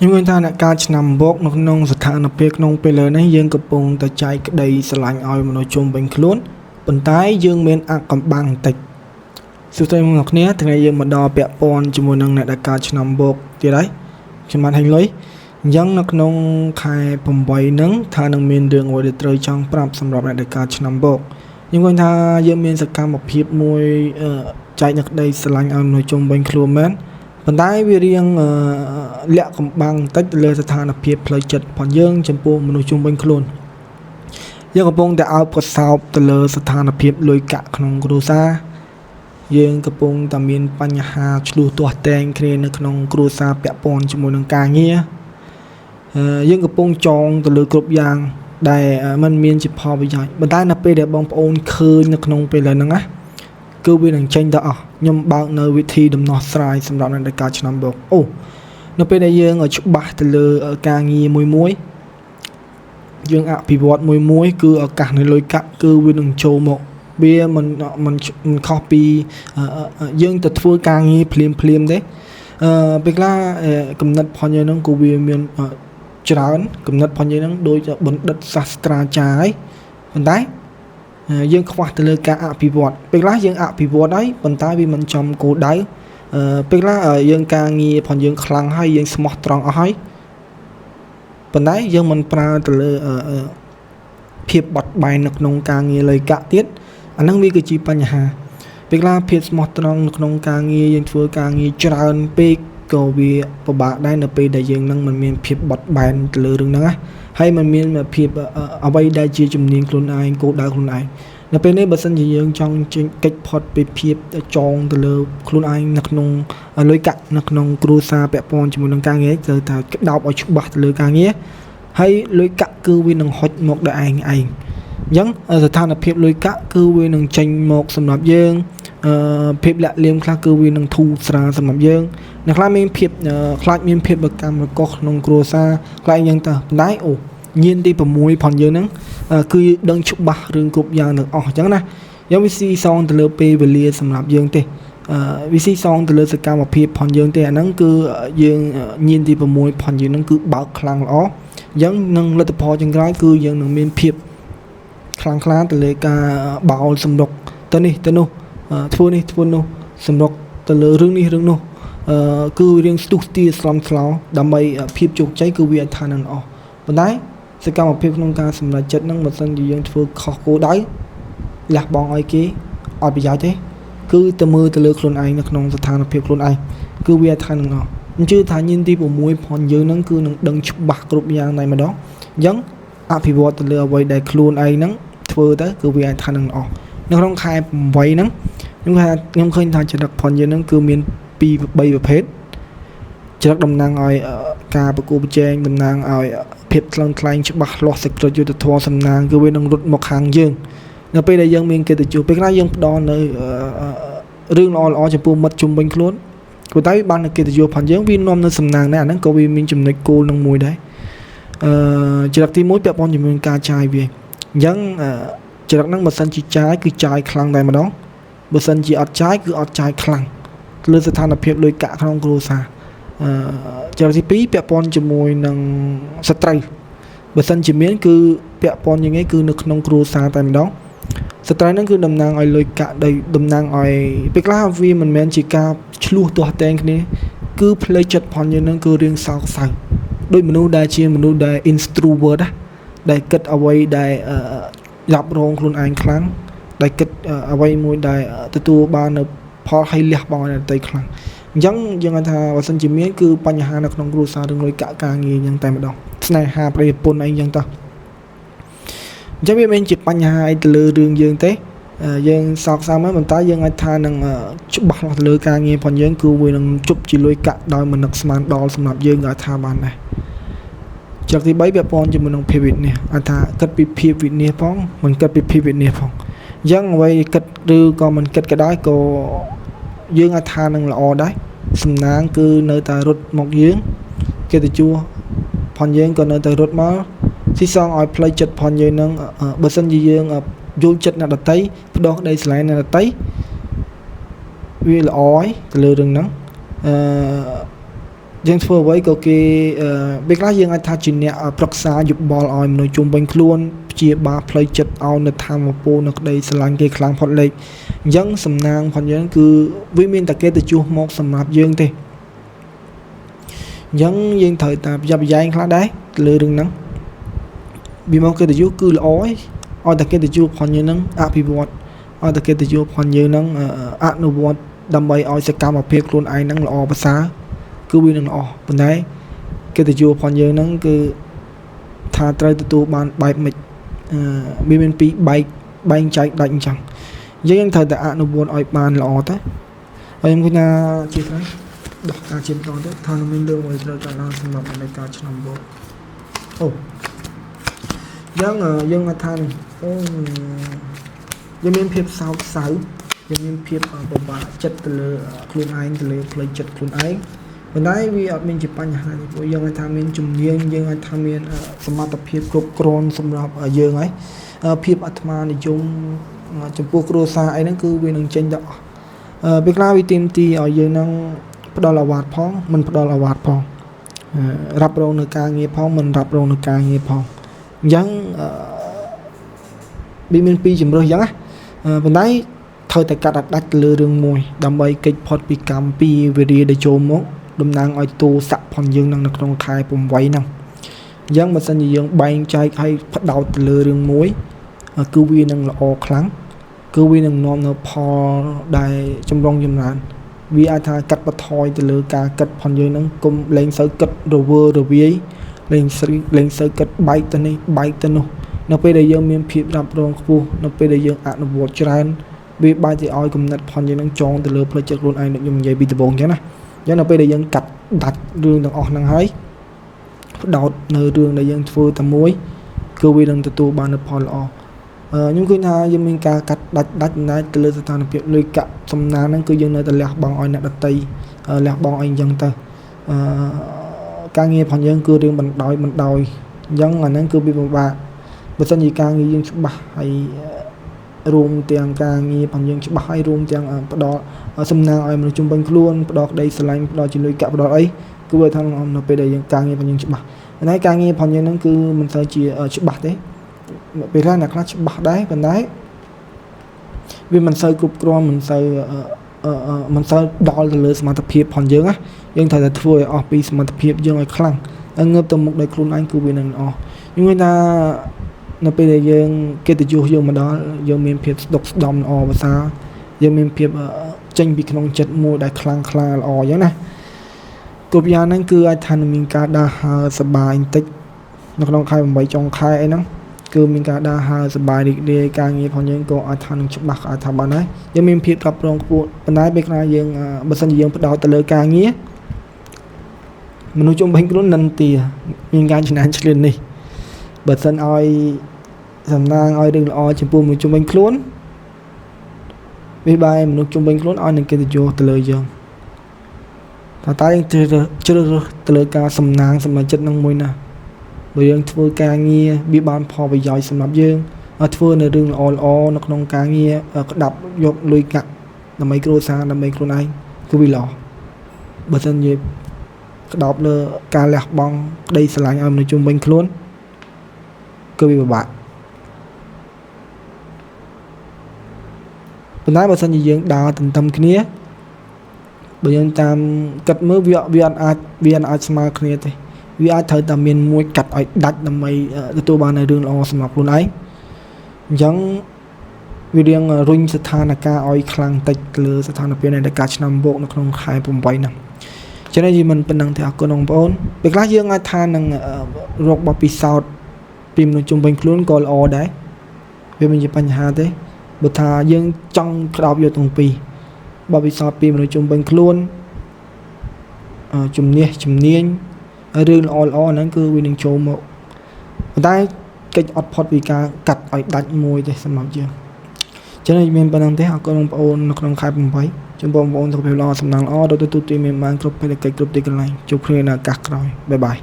Nhưng người ta đã ca nằm bốc nó nông sạch thang nập bếp nông bê lờ này dương cập bông ta chạy đầy sả lạnh oi mà nó chôm bánh khốn bần tái dương men ạc cầm bằng tịch sự thay ngọc nét thì ngày dương mà đo bẹ pon cho mùa nông này đã ca nằm bốc thì đấy cho mặt hành lối dân nó nông khai bầm bầy nắng tha nông miền đường ngồi để trời trong prap sầm rập này đã ca nằm bốc nhưng người ta dương men sạch cam một hiệp môi chạy nhặt đầy sả lạnh oi mà nó chôm bánh khốn men bần tái vì riêng lẹ cầm bằng tách lênสถานភាពផ្លូវចិត្តផងយើងចំពោះមនុស្សជុំវិញខ្លួនយើងកំពុងតែអោបកសោបទៅលើស្ថានភាពលុយកាក់ក្នុងគ្រួសារយើងកំពុងតែមានបញ្ហាឆ្លោះទាស់តែងគ្នានៅក្នុងគ្រួសារពាក់ព័ន្ធជាមួយនឹងការងារយើងកំពុងចងទៅលើគ្រប់យ៉ាងដែលมันមានជាផលប្រយោជន៍ប៉ុន្តែនៅពេលដែលបងប្អូនឃើញនៅក្នុងពេលហ្នឹងណាគឺវានឹងចេញទៅអស់ខ្ញុំបើកនៅវិធីដំណោះស្រាយសម្រាប់អ្នកការឆ្នាំបកអូនៅពេលដែលយើងច្បាស់ទៅលើការងារមួយយើងអភិវឌ្ឍមួយគឺឱកាសនៃលុយកាក់គឺវានឹងចូលមកវាមិនខុសពីយើងទៅធ្វើការងារភ្លាមទេពេលខ្លះកំណត់ផងយើងហ្នឹងក៏វាមានច្រើនកំណត់ផងយើងហ្នឹងដូចបណ្ឌិតសាស្ត្រាចារ្យប៉ុន្តែយើងខ្វះទៅលើការអភិវឌ្ឍពេលខ្លះយើងអភិវឌ្ឍហើយប៉ុន្តែវាមិនចំគោលដៅពេលខ្លះយើងការងារផងយើងខ្លាំងហើយយើងស្មោះត្រង់អស់ហើយប៉ុន្តែយើងមិនប្រើទៅលើភាពបត់បែននៅក្នុងការងារលុយកាក់ទៀតអាហ្នឹងវាគឺជាបញ្ហាពេលខ្លះភាពស្មោះត្រង់នៅក្នុងការងារយើងធ្វើការងារច្រើនពេកក៏វាពិបាកដែរនៅពេលដែលយើងនឹងមិនមានភាពបត់បែនទៅលើរឿងហ្នឹងណាហើយมันមានភាពអ្វីដែលជាជំនាញខ្លួនឯងគោលដៅខ្លួនឯងនៅពេលនេះបើសិនជាយើងចង់កិច្ចផុតពីភាពចងទៅលើខ្លួនឯងនៅក្នុងលុយកាក់នៅក្នុងគ្រួសារពាក់ព័ន្ធជាមួយនឹងការងារត្រូវតែក្តោបឲ្យច្បាស់ទៅលើការងារហើយលុយកាក់គឺវានឹងហុចមកដល់ឯងអញ្ចឹងស្ថានភាពលុយកាក់គឺវានឹងចេញមកសម្រាប់យើងភាពលាក់លៀមខ្លះគឺវានឹងធូរស្រាលសម្រាប់យើងអ្នកខ្លះមានភាពខ្លាចមានភាពកម្មរកុសក្នុងគ្រួសារខ្លាចយ៉ាងទៅប៉ុន្តែអូញៀនទី6ផងយើងហ្នឹងគឺដឹងច្បាស់រឿងគ្រប់យ៉ាងទាំងអស់អញ្ចឹងណាយើងវាស៊ីសងទៅលើពេលវេលាសម្រាប់យើងទេវាស៊ីសងទៅលើសកម្មភាពផងយើងទេអាហ្នឹងគឺយើងញៀនទី6ផងយើងហ្នឹងគឺបើកខ្លាំងល្អអញ្ចឹងនឹងលទ្ធផលចុងក្រោយគឺយើងនឹងមានភាពខ្លាំងក្លាទៅលើការបោលសម្រុកទៅនេះទៅនោះធ្វើនេះធ្វើនោះសម្រុកទៅលើរឿងនេះរឿងនោះគឺរៀងស្ទុះស្ទាស្លំស្លោដើម្បីភាពជោគជ័យគឺវាថានឹងអស់ប៉ុន្តែសកម្មភាពក្នុងការសម្រេចចិត្តហ្នឹងបើសិនជាយើងធ្វើខុសគោលដៅលះបង់ឲ្យគេអត់ប្រយោជន៍ទេគឺទៅមើលទៅលើខ្លួនឯងនៅក្នុងស្ថានភាពខ្លួនឯងគឺវាថានឹងអស់អញ្ចឹងថាញៀនទី6ផងយើងហ្នឹងគឺនឹងដឹងច្បាស់គ្រប់យ៉ាងតែម្ដងអញ្ចឹងអភិវឌ្ឍទៅលើអ្វីដែលខ្លួនឯងហ្នឹងធ្វើទៅគឺវាថានឹងអស់នៅក្នុងខែ8ហ្នឹងខ្ញុំឃើញថាចរិតផងយើងហ្នឹងគឺមាន2 3ប្រភេទចរិតតំណាងឲ្យការប្រគល់ប្រជែងតំណាងឲ្យភាពថ្លឹងថ្លែងច្បាស់លាស់សេចក្ដីយុត្តិធម៌សំណាងគឺវានឹងរត់មកខាងយើងនៅពេលដែលយើងមានកិត្តិយសពេលខ្លះយើងផ្ដល់នៅរឿងល្អចំពោះមិត្តជុំវិញខ្លួនព្រោះតែបាននៅកិត្តិយសផងយើងវានាំនៅសំណាងដែរអាហ្នឹងក៏វាមានចំណុចគោលនឹងមួយដែរចរិតទី1ពាក់ព័ន្ធជាមួយនឹងការចាយវាអញ្ចឹងចរិតហ្នឹងបើសិនជាចាយគឺចាយខ្លាំងតែម្ដងបើសិនជាអត់ចាយគឺអត់ចាយខ្លាំងលើស្ថានភាពលុយកាក់ក្នុងគ្រួសារចរិតទី2ពាក់ព័ន្ធជាមួយនឹងសត្រូវបើសិនជាមានគឺពាក់ព័ន្ធយ៉ាងงี้គឺនៅក្នុងគ្រួសារតែម្ដងសត្រូវហ្នឹងគឺតំណាងឲ្យលុយកាក់ដែលតំណាងឲ្យពេលខ្លះវាមិនមែនជាការឆ្លោះទាស់តែងគ្នាគឺផ្លូវចិត្តផងយើងហ្នឹងគឺរៀងសោកសៅដូចមនុស្សដែលជាមនុស្សដែល introvert ណាដែលគិតអ្វីដែលយ៉ាប់រងខ្លួនឯងខ្លាំងដែលគិតអ្វីមួយដែលទទួលបាននៅផលឲ្យលះបង់ឲ្យតែខ្លាំងអញ្ចឹងយើងថាបើសិនជាមានគឺបញ្ហានៅក្នុងគ្រួសាររឿងលុយកាក់ការងារអញ្ចឹងតែម្ដងស្នេហាប្តីប្រពន្ធអីអញ្ចឹងតោះអញ្ចឹងវាមិនជាបញ្ហាអីទៅលើរឿងយើងទេយើងសោកសៅមកប៉ុន្តែយើងអាចថានឹងច្បាស់លាស់ទៅលើការងារផងយើងគឺវានឹងជប់ជាលុយកាក់ដោយមិននឹកស្មានដល់សម្រាប់យើងអាចថាបានដែរចរិតទី3ពាក់ព័ន្ធជាមួយនឹងភាពវិនិច្ឆ័យអាចថាគិតពីភាពវិនិច្ឆ័យផងមិនគិតពីភាពវិនិច្ឆ័យផងអញ្ចឹងអ្វីគិតឬក៏មិនគិតក៏ដោយក៏យើងអាចថានឹងល្អដែរសំណាងគឺនៅតែរត់មកយើងកិត្តិយសផងយើងក៏នៅតែរត់មកស៊ីសងឲ្យផ្លូវចិត្តផងយើងនឹងបើសិនជាយើងយល់ចិត្តអ្នកដតីផ្ដោះក្តីស្រឡាញ់អ្នកដតីវាល្អហើយទៅលើរឿងហ្នឹង យើងធ្វើអ្វីក៏គេពេលខ្លះយើងអាចថាជាអ្នកប្រឹក្សាយោបល់ឲ្យមនុស្សជុំវិញខ្លួនព្យាបាលផ្លូវចិត្តឲ្យនៅធម្មពលនៅក្តីស្រឡាញ់គេខ្លាំងផុតលេខអញ្ចឹងសំណាងផងយើងគឺវាមានតែគេទៅជួសមកសម្រាប់យើងទេអញ្ចឹងយើងត្រូវតែប្រយ័ត្នប្រយែងខ្លះដែរលើរឿងហ្នឹងវាមកគេទៅជួសគឺល្អឲ្យតែគេទៅជួសផងយើងហ្នឹងអភិវឌ្ឍឲ្យតែគេទៅជួសផងយើងហ្នឹងអនុវត្តដើម្បីឲ្យសកម្មភាពខ្លួនឯងហ្នឹងល្អប្រសើរគឺវានឹងល្អប៉ុន្តែគេទៅជួបផងយើងហ្នឹងគឺថាត្រូវទទួលបានបែបមិនមានពីរបែងចែកដាច់អញ្ចឹងយើងត្រូវតែអនុវត្តឲ្យបានល្អទៅហើយខ្ញុំគិតថាជាស្អីដោះការជាបន្តទៅថានឹងមានរឿងមួយត្រូវកាលឡើងសម្រាប់នៃការឆ្នាំបោកអូយើងថានេះយើងមានភាពសោកសៅយើងមានភាពពិបាកចិត្តទៅលើខ្លួនឯងទៅលើផ្លូវចិត្តខ្លួនឯងប៉ុន្តែវាអត់មានជាបញ្ហាទេព្រោះយើងអាចថាមានជំនាញយើងអាចថាមានសមត្ថភាពគ្រប់គ្រាន់សម្រាប់យើងហើយភាពអាត្មានិយមចំពោះគ្រួសារអីហ្នឹងគឺវានឹងចេញទៅអស់ពេលខ្លះវាទាមទារឲ្យយើងនឹងផ្ដល់អាវ៉ាត់ផងមិនផ្ដល់អាវ៉ាត់ផងរ៉ាប់រងនៅការងារផងមិនរ៉ាប់រងនៅការងារផងអញ្ចឹងវាមានពីរជំរើសអញ្ចឹងណាប៉ុន្តែត្រូវតែកាត់ដាច់ទៅលើរឿងមួយដើម្បីកិច្ចផុតពីកម្មពីវិរិយដែលចូលមកតំណាងឲ្យតួស័កផងយើងនៅក្នុងខែ8ហ្នឹងអញ្ចឹងបើសិនជាយើងបែងចែកឲ្យផ្ដោតទៅលើរឿងមួយគឺវានឹងល្អខ្លាំងគឺវានឹងនាំនៅផលដែលចម្រុងចម្រើនវាអាចថាកាត់បន្ថយទៅលើការគិតផងយើងហ្នឹងកុំលែងសូវគិតរវើរវាយលែងសូវគិតបែកទៅនេះបែកទៅនោះនៅពេលដែលយើងមានភាពរ៉ាប់រងខ្ពស់នៅពេលដែលយើងអនុវត្តច្រើនវាបែរទៅឲ្យគំនិតផងយើងនឹងចងទៅលើផ្លូវចិត្តខ្លួនឯងដូចខ្ញុំនិយាយពីដំបូងអញ្ចឹងណាអញ្ចឹងនៅពេលដែលយើងកាត់ដាច់រឿងទាំងអស់ហ្នឹងហើយផ្ដោតនៅរឿងដែលយើងធ្វើតែមួយគឺវានឹងទទួលបាននូវផលល្អខ្ញុំឃើញថាយើងមានការកាត់ដាច់ណែទៅលើស្ថានភាពលុយកាក់សំណាងហ្នឹងគឺយើងនៅតែលះបង់ឲ្យអ្នកដតីលះបង់អីអញ្ចឹងទៅការងារផងយើងគឺរឿងបណ្ដោយអញ្ចឹងអាហ្នឹងគឺវាពិបាកបើសិនជាការងារយើងច្បាស់ហើយរួមទាំងការងារផងយើងច្បាស់ហើយរួមទាំងផ្ដល់សំណាងឲ្យមនុស្សជុំវិញខ្លួនផ្ដល់ក្តីស្រឡាញ់ផ្ដល់ជំនួយកាក់ផ្ដល់អីគឺវាថានៅពេលដែលយើងការងារផងយើងច្បាស់ហើយការងារផងយើងហ្នឹងគឺមិនសូវជាច្បាស់ទេពេលខ្លះអ្នកខ្លះច្បាស់ដែរប៉ុន្តែវាមិនសូវគ្រប់គ្រាន់មិនសូវដល់ទៅលើសមត្ថភាពផងយើងណាយើងត្រូវតែធ្វើឲ្យអស់ពីសមត្ថភាពយើងឲ្យខ្លាំងហើយងើបទៅមុខដោយខ្លួនឯងគឺវានឹងល្អខ្ញុំឃើញថានៅពេលដែលយើងកិត្តិយសយើងមកដល់យើងមានភាពស្ដុកស្ដំល្អភាសាយើងមានភាពចេញពីក្នុងចិត្តមួយដែលខ្លាំងក្លាល្អអញ្ចឹងណាគ្រប់យ៉ាងហ្នឹងគឺអាចថានឹងមានការដើរហើរសប្បាយបន្តិចនៅក្នុងខែ8ចុងខែអីហ្នឹងគឺមានការដើរហើរសប្បាយរីករាយការងារផងយើងក៏អាចថានឹងច្បាស់អាចថាបានដែរយើងមានភាពរ៉ាប់រងខ្ពស់ប៉ុន្តែពេលខ្លះយើងបើសិនជាយើងផ្ដោតទៅលើការងារមនុស្សជុំវិញខ្លួននិន្ទាមានការចំណានឆ្លៀននេះបើសិនឲ្យសំណាងឲ្យរឿងល្អចំពោះមនុស្សជុំវិញខ្លួនវាបែរមនុស្សជុំវិញខ្លួនឲ្យនឹងគេទៅយកទៅលើយើងតែយើងជ្រើសរើសទៅលើការសំណាងសម្រាប់ចិត្តនឹងមួយណាបើយើងធ្វើការងារវាបានផលប្រយោជន៍សម្រាប់យើងធ្វើនៅរឿងល្អនៅក្នុងការងារក្តាប់យកលុយកាក់ដើម្បីគ្រួសារដើម្បីខ្លួនឯងគឺវាល្អបើមិននិយាយក្តោបលើការលះបង់ក្តីស្រឡាញ់ឲ្យមនុស្សជុំវិញខ្លួនគឺវាពិបាកប៉ុន្តែបើសិនជាយើងដើរទន្ទឹមគ្នាបើយើងតាមគិតមើលវាអាចស្មើគ្នាទេវាអាចត្រូវតែមានមួយកាត់ឲ្យដាច់ដើម្បីទទួលបាននូវរឿងល្អសម្រាប់ខ្លួនឯងអញ្ចឹងវារៀងរុញស្ថានភាពឲ្យខ្លាំងតិចលើស្ថានភាពនៃការឆ្នាំបោកនៅក្នុងខែ8ហ្នឹងចឹងនេះមិនប៉ុណ្ណឹងទេអរគុណបងប្អូនពេលខ្លះយើងអាចថានឹងរកបទពិសោធន៍ពីមនុស្សជុំវិញខ្លួនក៏ល្អដែរវាមិនជាបញ្ហាទេបើថាយើងចង់ក្តោបយកទាំងពីរបទពិសោធន៍ពីមនុស្សជុំវិញខ្លួនជំនាញរឿងល្អហ្នឹងគឺវានឹងចូលមកប៉ុន្តែកិច្ចអត់ផុតពីការកាត់ឲ្យដាច់មួយទេសម្រាប់យើងចឹងនេះមានប៉ុណ្ណឹងទេអរគុណបងប្អូននៅក្នុងខែ8ចំពោះបងប្អូនសុខភាពល្អសំណាងល្អទទួលទានមានបានគ្រប់ភារកិច្ចគ្រប់ទីកន្លែងជួបគ្នានៅឱកាសក្រោយបាយបាយ